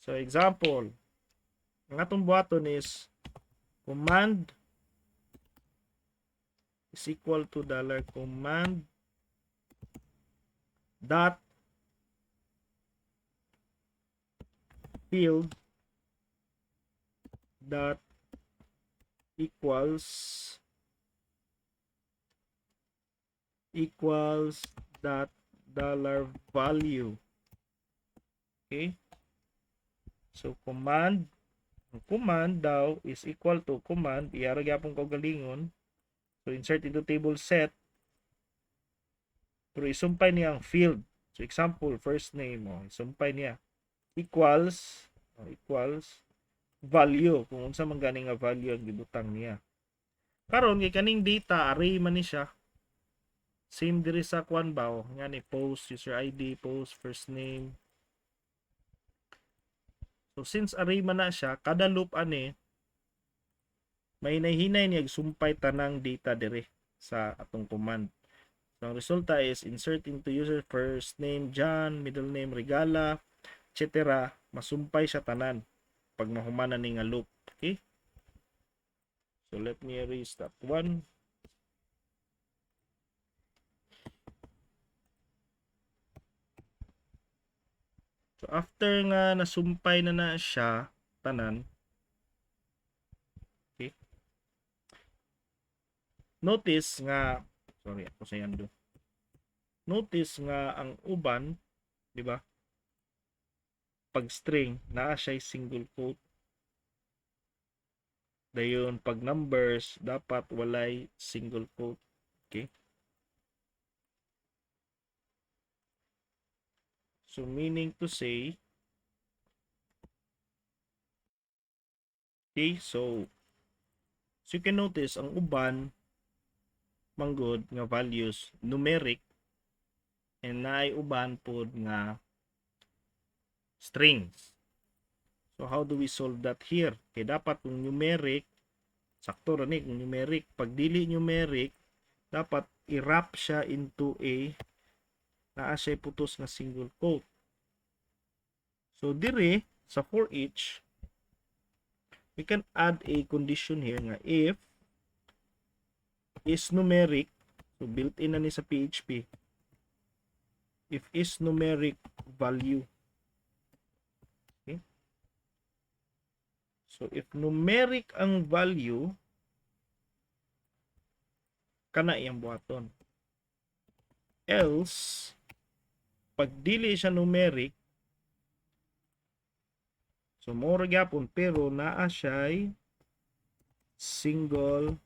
Speaker 1: So example, ang atong buhaton is command is equal to dollar command dot field dot equals dot dollar value. Okay? So command, ang command daw is equal to command, iyara gyapon ko galingon. So insert into table set. Pero isumpay niya ang field. So example, first name, isumpay niya equals value, kung unsa man gani nga value ang gibutang niya. Karon kay kaning data array man ni siya. Same diri sa kwan ba, nga ni post user ID, post first name. So since array man na siya, kada loop ani may hinay niya sumpay tanang data dire sa atong command. So ang resulta is insert into user first name John, middle name Regala, etc. Masumpay siya tanan pag mahumanan ni nga loop. Okay? So let me erase that one. So after nga nasumpay na siya tanan, okay? Notice nga, sorry ako sa yando. Notice nga ang uban, di ba? Pag string naa siya single quote. Dayon pag numbers dapat walay single quote. Okay? So meaning to say, okay, so you can notice ang uban manggod nga values numeric and naay uban pod nga strings. So how do we solve that here? Kay dapat kung numeric, sakto ra ni kung numeric, pag dili numeric, dapat i-wrap siya into a naa siya putos nga single quote. So dire sa for each, we can add a condition here nga if is numeric, so built in na ni sa PHP, if is numeric value. Okay? So if numeric ang value, kana iyang buhaton. Else, pag dili siya numeric, so more gyapon pero naa siya single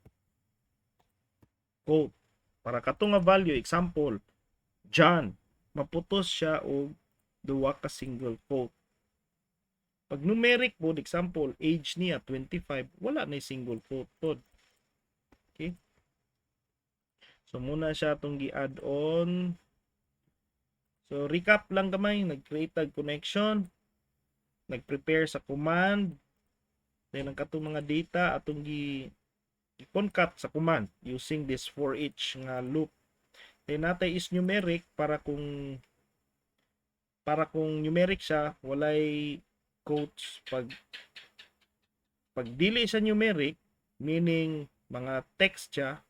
Speaker 1: quote. Para kato nga value, example, John, maputos siya og duwa ka single quote. Pag numeric po, example, age niya 25, wala na single quote pod. Okay? So muna siya itong gi-add on. So recap lang gamay, nag-create tag connection, nag-prepare sa command, then ang katong mga data atong i-concat sa command using this for each nga loop. Then natay is numeric para kung numeric siya, walay quotes. Pag dili siya numeric, meaning mga text siya,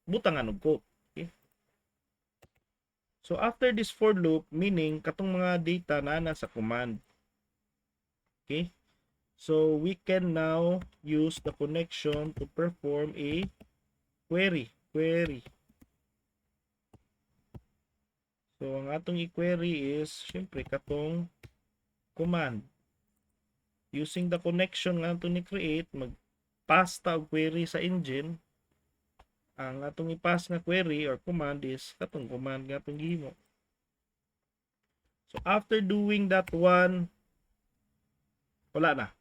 Speaker 1: butangan og quote. Okay? So after this for loop, meaning katong mga data na nasa command. Okay? So we can now use the connection to perform a query. So ang atong i-query is syempre katong command. Using the connection nga atong ni-create, mag-pass ta og query sa engine. Ang atong i-pass nga query or command is katong command nga atong gihimo. So after doing that one, wala na.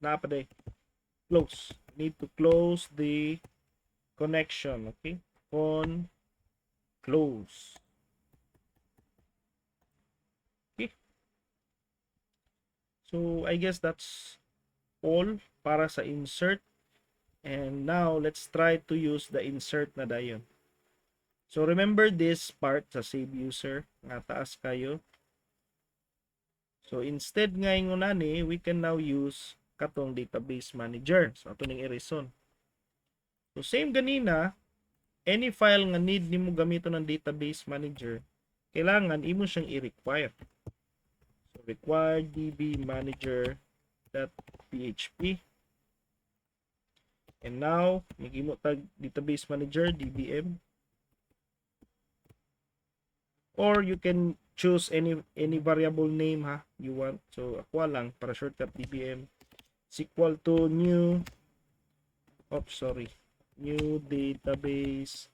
Speaker 1: Napaday. Close. Need to close the connection. Okay? Close. Okay. So I guess that's all para sa insert. And now, let's try to use the insert na dayon. So, remember this part sa save user. Nga taas kayo. So, instead nga yung unani, we can now use katong database manager. So, ito ning i-reason. So, same ganina, any file nga need nimo gamiton ng database manager, kailangan imo siyang i-require. So, require dbmanager.php. And now, mag-imo tag database manager, dbm. Or you can choose any variable name ha you want. So, ako lang, para shortcut dbm, is equal to new database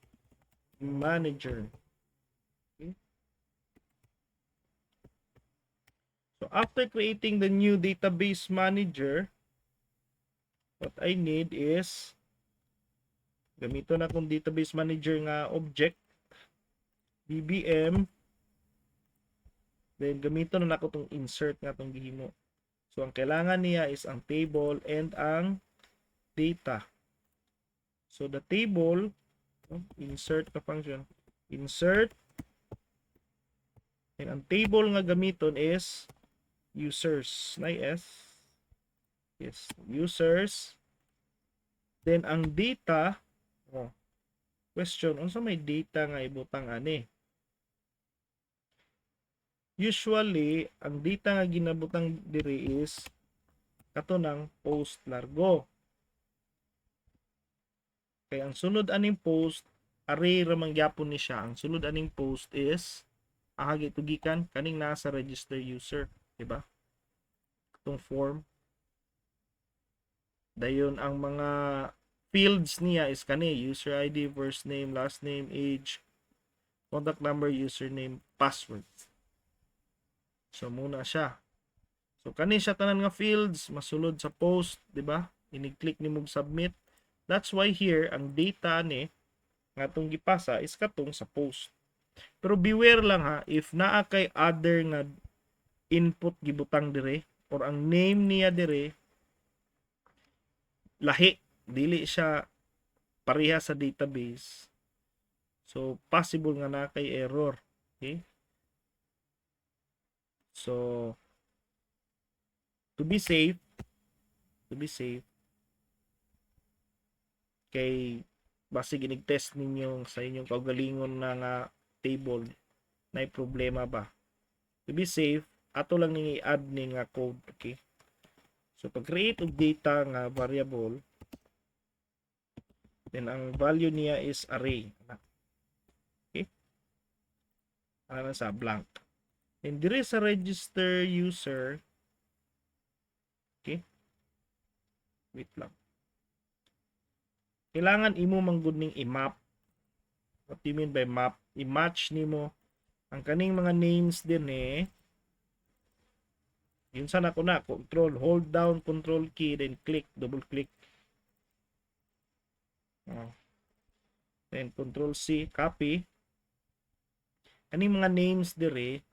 Speaker 1: manager. Okay. So, after creating the new database manager, what I need is gamito na akong database manager nga object dbm, then gamito na ako tong insert nga tong gihimo. So ang kailangan niya is ang table and ang data. So the table, insert ka function, insert, and ang table nga gamiton is users na users. Then ang data, question, unsa may data nga ibutang ani? Usually, ang data nga ginabutang diri is kato ng post largo. Kaya ang sunod aning post, array ramang gyapon ni siya. Ang sunod aning post is tugikan kaning nasa register user, di ba? Itong form. Dayon ang mga fields niya is kani user ID, first name, last name, age, contact number, username, password. So muna siya. So kani siya tanan nga fields masulod sa post, di ba? Ini-click nimo submit. That's why here ang data ni nga atong gipasa is katong sa post. Pero beware lang ha, if naa kay other nga input gibutang dire or ang name niya dire lahi, dili siya pareha sa database. So possible nga na kay error. Okay? So to be safe kay basig inig-test ninyo sa inyong kaugalingon na nga table na problema ba. To be safe, ato lang ning i-add ni nga code, okay? So pag create og data nga variable, then ang value niya is array. Okay? Ano sa blank. And dire sa register user, okay? Wait lang. Kailangan imo manggod ning i-map. What do you mean by map? I-match nimo ang kaning mga names din Yun sana ko na, control, hold down, control key, then click, double click. Then control C, copy. Ani mga names dire,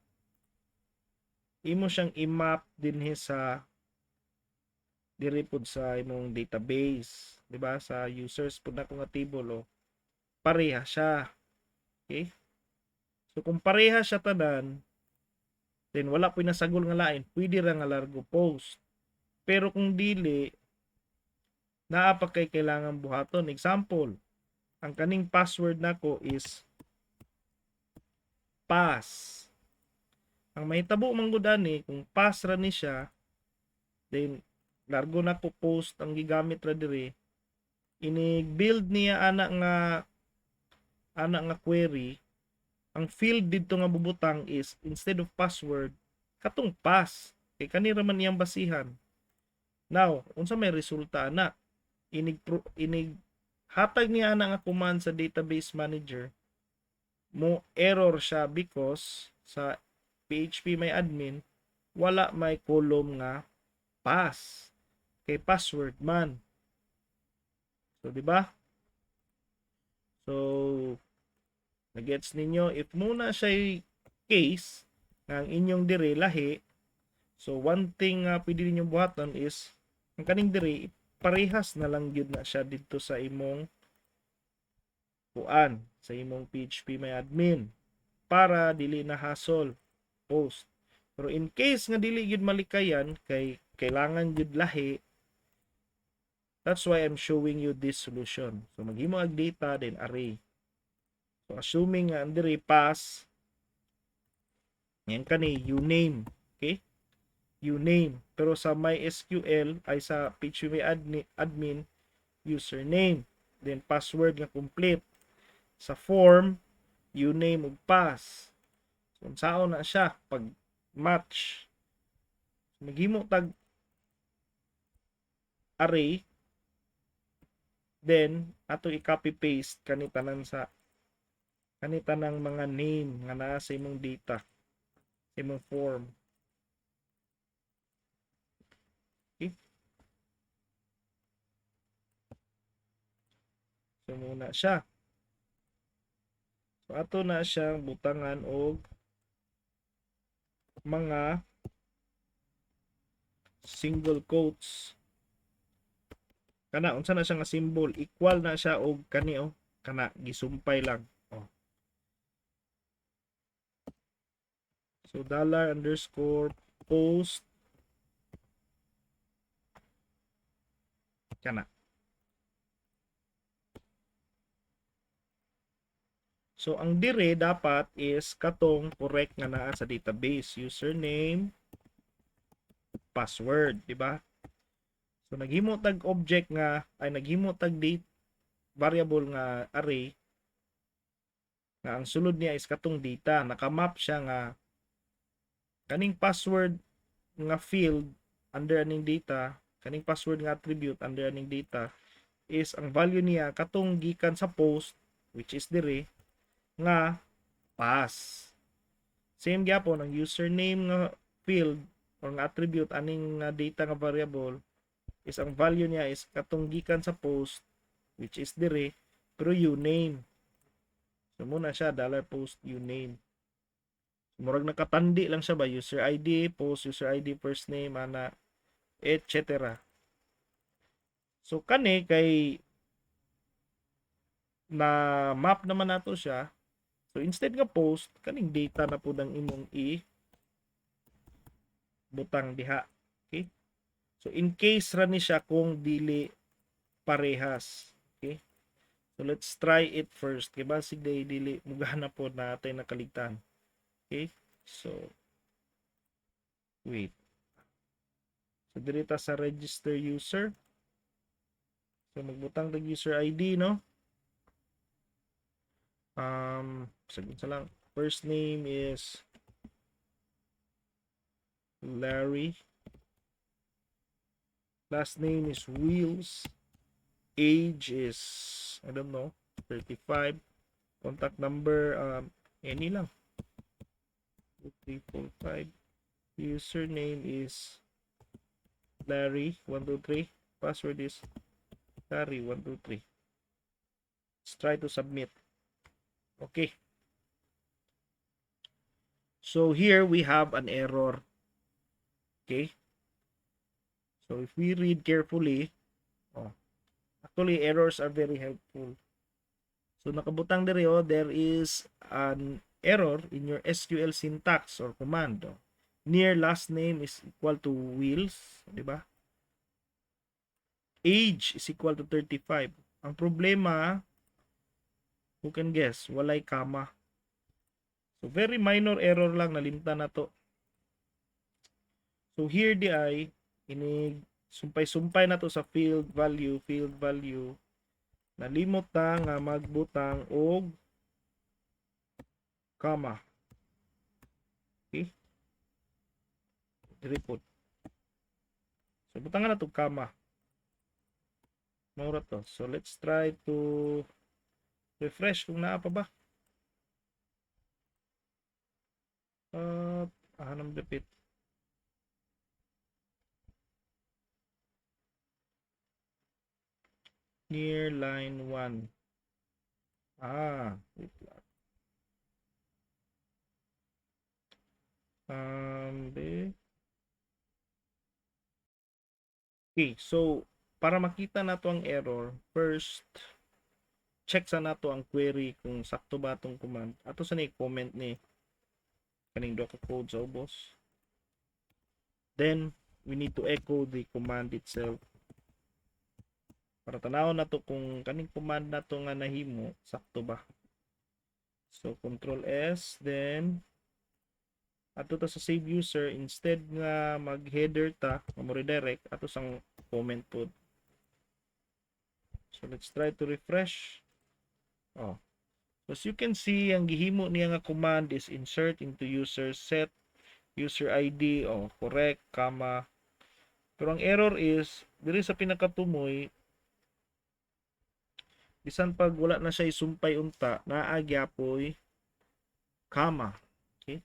Speaker 1: imo siyang i-map dinhi sa dire pud sa imong database, di ba? Sa users pud na ko nga table, pareha siya. Okay? So kung pareha siya tanan, then wala po nasagol nga lain, pwede ra nga largo post. Pero kung dili, naa pa kay kailangan buhaton. Example, ang kaning password nako is pass. Ang mahitabo man gud ani kung pass ra ni siya, then largo na ko post ang gigamit ra diri, ini-build niya ana nga query, ang field dito nga bubutang is instead of password katong pass, kay kanira man iyang basihan. Now unsa may resulta ana, inig hatag niya ana nga command sa database manager, mo error siya because sa PHP may admin wala may column nga pass, kay password man. So di ba? So nagets ninyo, if muna siya case nga ang inyong dire lahi, so one thing nga pwede ninyong buhaton is ang kaning dire parehas na lang gyud na siya dito sa imong kuan, sa imong PHP may admin, para dili na hassle post. Pero in case nga dili gyud malikayan kay kailangan gyud lahi, that's why I'm showing you this solution. So maghimo ag data then array. So assuming nga andiri pass, yan kani uname, okay? Uname. Pero sa MySQL ay sa PHP admin username, then password nga complete. Sa form uname ug pass. So unsaon na siya pag match. Maghimo tag array, then ato i-copy paste kani tanan mga name nga naa sa imong data, sa imong form. Okay? So muna siya. So ato na siyang butangan og mga single quotes. Kana unsa na siya nga symbol, equal na siya og kani kana gisumpay lang. So $_post kana. So ang dire dapat is katong correct nga naa sa database, username, password, di ba? So naghimo tag object nga ay naghimo tag date variable nga array nga ang sulod niya is katong data, nakamap siya nga kaning password nga field under aning data, kaning password nga attribute under aning data is ang value niya katong gikan sa post, which is dire nga pass. Same gyapon ang username nga field or nga attribute aning data nga variable is ang value niya is katong gikan sa post, which is dire pero uname. So muna siya $post uname. Murag nakatandi lang siya ba, user ID, post user ID, first name, ana, etc. So kani kay na map naman nato siya. So instead nga post, kaning data na pud ang imong butang diha. Okay? So in case ra ni siya kung dili parehas. Okay? So let's try it first. Kay basig dili mugana po natay nakaligtan. Okay? So wait. So dirita sa register user. So magbutang tag user ID, no? Sabihin sa lang, first name is Larry, last name is Wheels, age is I don't know 35, contact number any lang 2345, Username is Larry123. Password is Larry123. Let's try to submit. Okay. So here we have an error. Okay. So if we read carefully, actually errors are very helpful. So nakabutang diri there is an error in your SQL syntax or command. Near last name is equal to Wheels, di ba? Age is equal to 35. Ang problema, who can guess? Walay kama. So very minor error lang, nalimtan na to. So here di ay ini sumpay-sumpay na to sa field value. Nalimot na nga magbutang og comma. Okay? Report. So butang na to comma. Maura to. So let's try to refresh kung naa pa ba. Hanam dapit. Near line 1. Wait lang. Okay, so para makita nato ang error, first check sa nato ang query kung sakto ba tong command. Ato sa ni comment ni kaning docker code sa ubos. Then we need to echo the command itself. Para tanawon nato kung kaning command nato nga nahimo sakto ba. So control S, then ato ta sa save user, instead nga mag-header ta, mo redirect ato sang comment pod. So let's try to refresh. So as you can see, ang gihimo niya nga command is insert into user, set user ID, correct, comma. Pero ang error is diri sa pinakatumoy, bisan pag wala na siya isumpay unta, naa gyapoy comma. Okay?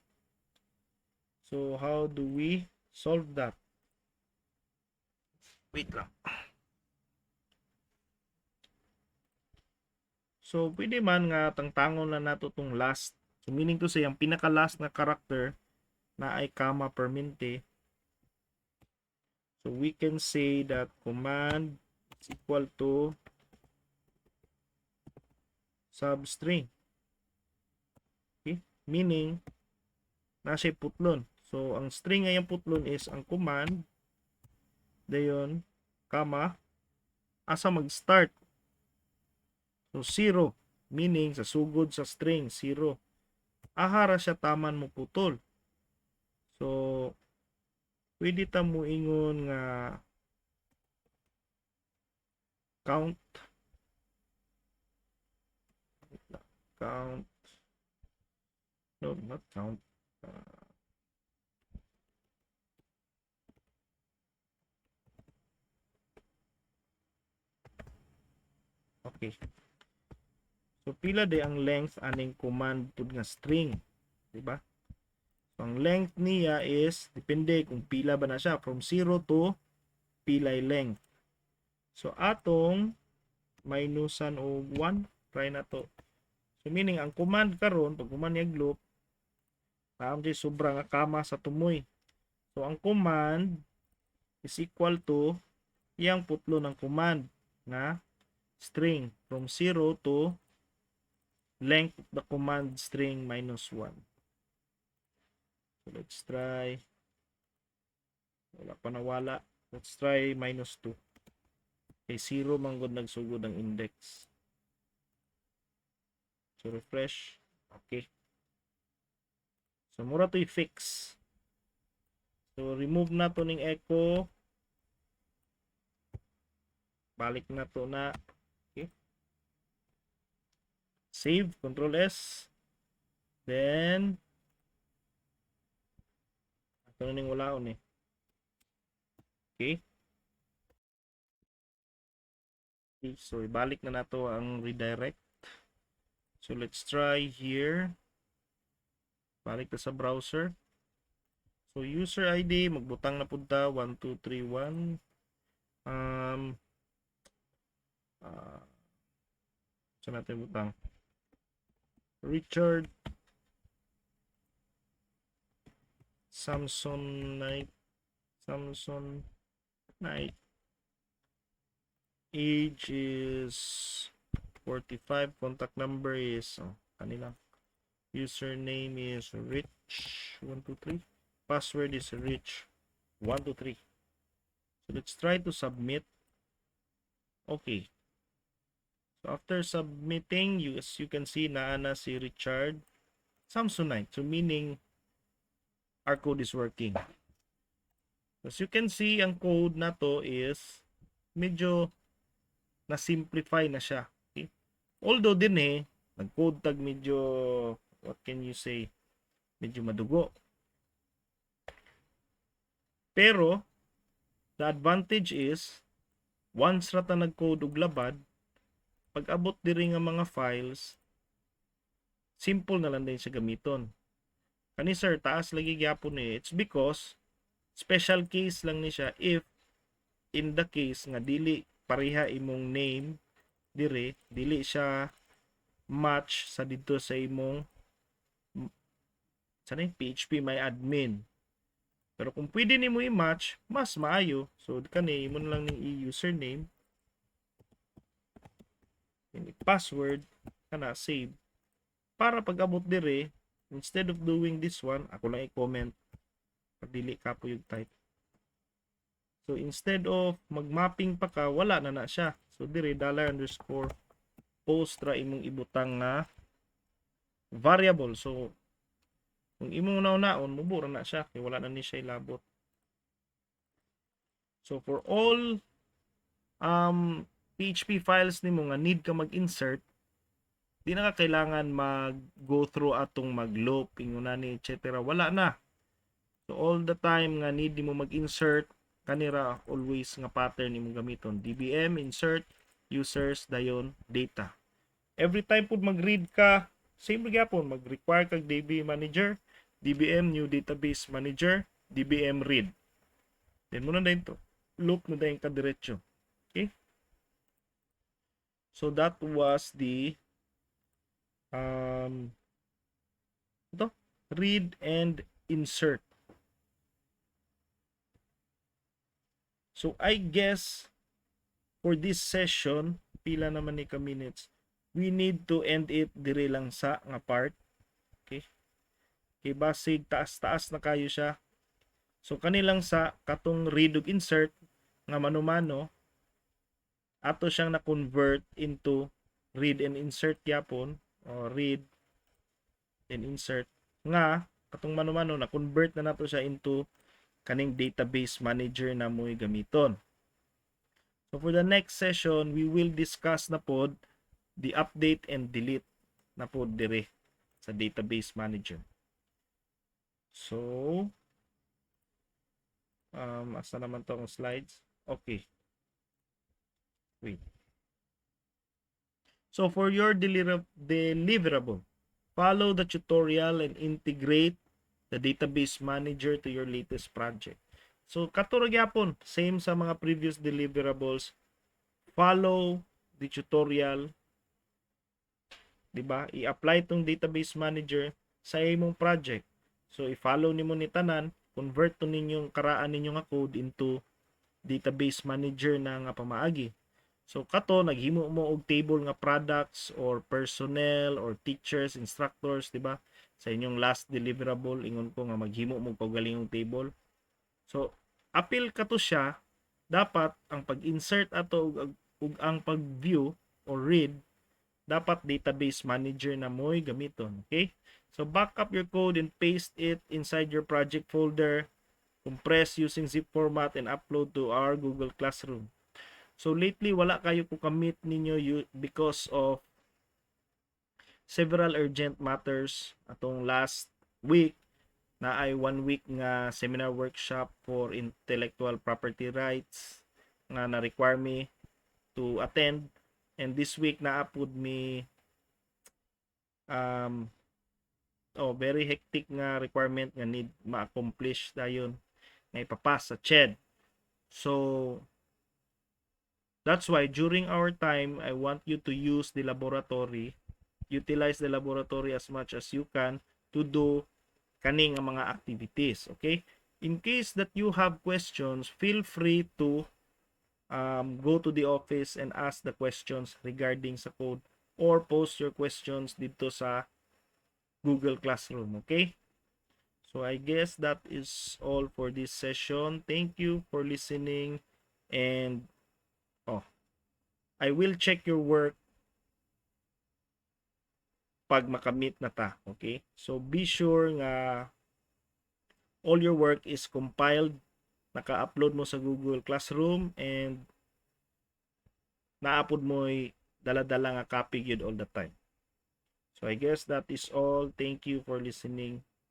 Speaker 1: So how do we solve that? Wait lang. So pwede man nga tangtangon na nato tong last. So meaning to say ang pinaka last na character na ay comma permente. So we can say that command is equal to substring. Okay? Meaning nasa putlon. So ang string ngayong putlon is ang command, dayon comma asa mag-start. So 0, meaning sa sugod sa string 0. Ahara siya taman mo putol. So pwede ta mo ingon nga count no, not count. Okay. So pila de ang length aning command pud nga string, di ba? So ang length niya is depende kung pila ba na siya, from 0 to pilay length. So atong minusan og 1, try na to. So meaning ang command karon pag command niya loop, naam di sobra nga kama sa tumoy. So ang command is equal to iyang putlo ng command na string from 0 to length of the command string minus 1. So let's try. Wala pa nawala. Let's try minus 2. Okay, 0 manggod nagsugod ang index. So refresh. Okay. So mura to i-fix. So remove na to ning echo. Balik na to na. Okay. Save, control S. Then ito na ning walaon eh. Okay. Okay, so ibalik na nato ang redirect. So let's try here. Balik na sa browser. So So user ID magbutang na pud ta 1231 saan natin butang Richard Samson Knight age is 45, contact number is kanila username is rich123, password is rich123. So let's try to submit. Okay, so after submitting, as you can see naana si Richard Samsonite, so meaning our code is working. As you can see, ang code na to is medyo na-simplify na siya. Okay? Although din nag-code tag medyo, what can you say, medyo madugo. Pero, the advantage is, once rata nag-code og labad, pag abot diri nga mga files, simple na lang din siya gamiton. Kani sir, taas lagi gyapon it's because, special case lang ni siya if in the case nga dili pareha imong name dire, dili siya match sa dito sa imong PHP my admin. Pero kung pwede nimo i-match, mas maayo. So kani imo lang ning i-username and password kana save para pag abot dire, instead of doing this one, ako lang i-comment pag dili ka po yung type. So instead of mag-mapping pa ka, wala na siya. So dire $_ post ra imong ibutang nga variable. So kung imong naon mubura na siya kay wala na ni siya ilabot. So for all PHP files nimo nga need ka mag-insert, di na ka kailangan mag-go through atong mag-loop, ingunani, etc. Wala na. So all the time nga need mo mag-insert, kanira always nga pattern imong gamiton. DBM, insert, users, dayon, data. Every time pud mag-read ka, same gyapon, mag-require kag DB manager, DBM new database manager, DBM read. Then muna din to. Loop na din ka diretso. Okay? So that was the read and insert. So I guess for this session, pila naman ni ka minutes, we need to end it dire lang sa nga part. Okay? Kay basig taas-taas na kayo siya. So kanilang sa katong read ug insert nga mano-mano ato siyang na-convert into read and insert yapon o read and insert nga katong mano-mano na-convert na nato siya into kaning database manager na mo'y gamiton. So for the next session, we will discuss na pod the update and delete na pod dire sa database manager. So asa naman to ang slides? Okay. Wait. So for your deliverable, follow the tutorial and integrate the database manager to your latest project. So katurog yapon, same sa mga previous deliverables, follow the tutorial, di ba? I-apply tong database manager sa imong project. So i-follow nimo ni tanan, convert to ninyong karaan ninyo nga code into database manager na nga pamaagi. So kato naghimo mo og table nga products or personnel or teachers, instructors, di ba? Sa inyong last deliverable, ingon ko nga maghimo mo kaugalingong table. So apil kato siya, dapat ang pag-insert ato ug ang pag-view or read dapat database manager na mo'y gamiton. Okay? So back up your code and paste it inside your project folder, compress using zip format and upload to our Google Classroom. So lately wala kayo ko commit ninyo because of several urgent matters. Atong last week na ay 1 week nga seminar workshop for intellectual property rights nga na-require me to attend, and this week na-upload me very hectic nga requirement nga need ma-accomplish dayon nga ipapas sa CHED. So that's why during our time, I want you to use the laboratory, utilize the laboratory as much as you can to do kaning nga mga activities. Okay? In case that you have questions, feel free to go to the office and ask the questions regarding sa code or post your questions dito sa Google Classroom. Okay? So I guess that is all for this session. Thank you for listening, and I will check your work pag makamit na ta. Okay? So be sure nga all your work is compiled, naka-upload mo sa Google Classroom, and naapod mo dala-dala nga copy gyud all the time. So I guess that is all. Thank you for listening.